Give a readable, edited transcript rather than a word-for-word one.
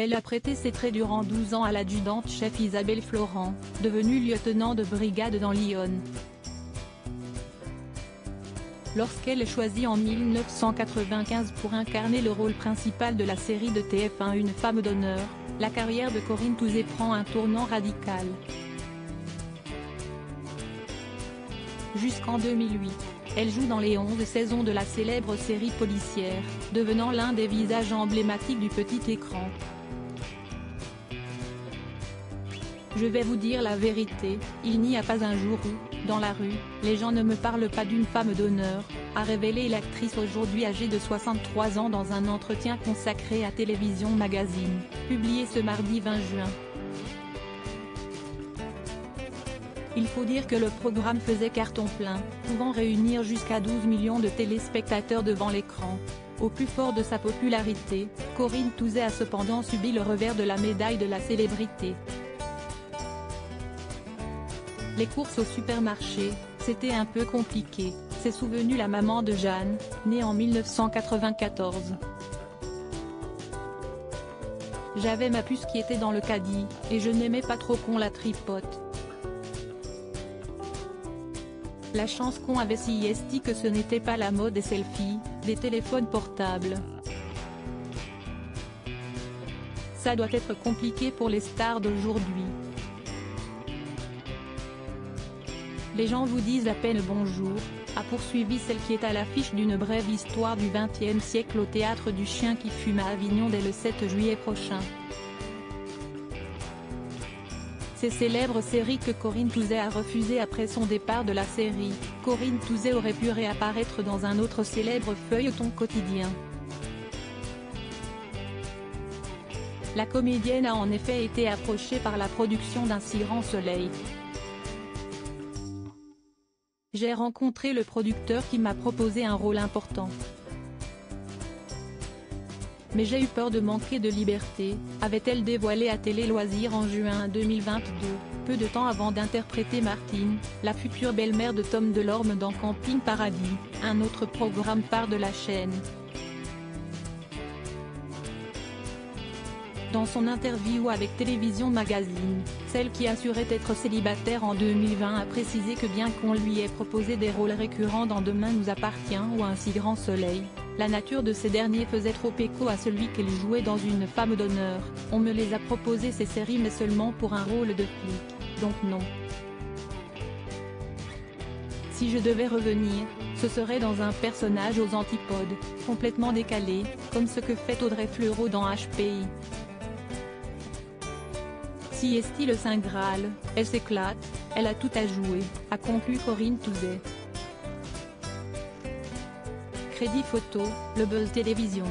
Elle a prêté ses traits durant 12 ans à l'adjudante-chef Isabelle Florent, devenue lieutenant de brigade dans l'Yonne. Lorsqu'elle est choisie en 1995 pour incarner le rôle principal de la série de TF1 Une femme d'honneur, la carrière de Corinne Touzé prend un tournant radical. Jusqu'en 2008, elle joue dans les 11 saisons de la célèbre série policière, devenant l'un des visages emblématiques du petit écran. Je vais vous dire la vérité, il n'y a pas un jour où, dans la rue, les gens ne me parlent pas d'une femme d'honneur, a révélé l'actrice aujourd'hui âgée de 63 ans dans un entretien consacré à Télévision Magazine, publié ce mardi 20 juin. Il faut dire que le programme faisait carton plein, pouvant réunir jusqu'à 12 millions de téléspectateurs devant l'écran. Au plus fort de sa popularité, Corinne Touzé a cependant subi le revers de la médaille de la célébrité. Les courses au supermarché, c'était un peu compliqué, s'est souvenue la maman de Jeanne, née en 1994. J'avais ma puce qui était dans le caddie, et je n'aimais pas trop qu'on la tripote. La chance qu'on avait si esti que ce n'était pas la mode des selfies, des téléphones portables. Ça doit être compliqué pour les stars d'aujourd'hui. Les gens vous disent à peine bonjour, a poursuivi celle qui est à l'affiche d'une brève histoire du XXe siècle au Théâtre du Chien qui fume à Avignon dès le 7 juillet prochain. Ces célèbres séries que Corinne Touzé a refusées après son départ de la série, Corinne Touzé aurait pu réapparaître dans un autre célèbre feuilleton quotidien. La comédienne a en effet été approchée par la production d'Un si grand soleil. J'ai rencontré le producteur qui m'a proposé un rôle important. Mais j'ai eu peur de manquer de liberté, avait-elle dévoilé à Télé Loisirs en juin 2022, peu de temps avant d'interpréter Martine, la future belle-mère de Tom Delorme dans Camping Paradis, un autre programme phare de la chaîne. Dans son interview avec Télévision Magazine, celle qui assurait être célibataire en 2020 a précisé que bien qu'on lui ait proposé des rôles récurrents dans Demain nous appartient ou Un si grand soleil, la nature de ces derniers faisait trop écho à celui qu'elle jouait dans Une femme d'honneur. On me les a proposé ces séries mais seulement pour un rôle de flic, donc non. Si je devais revenir, ce serait dans un personnage aux antipodes, complètement décalé, comme ce que fait Audrey Fleurot dans HPI. Si est-il le Saint Graal, elle s'éclate, elle a tout à jouer, a conclu Corinne Touzé. Crédit photo, Le Buzz Télévision.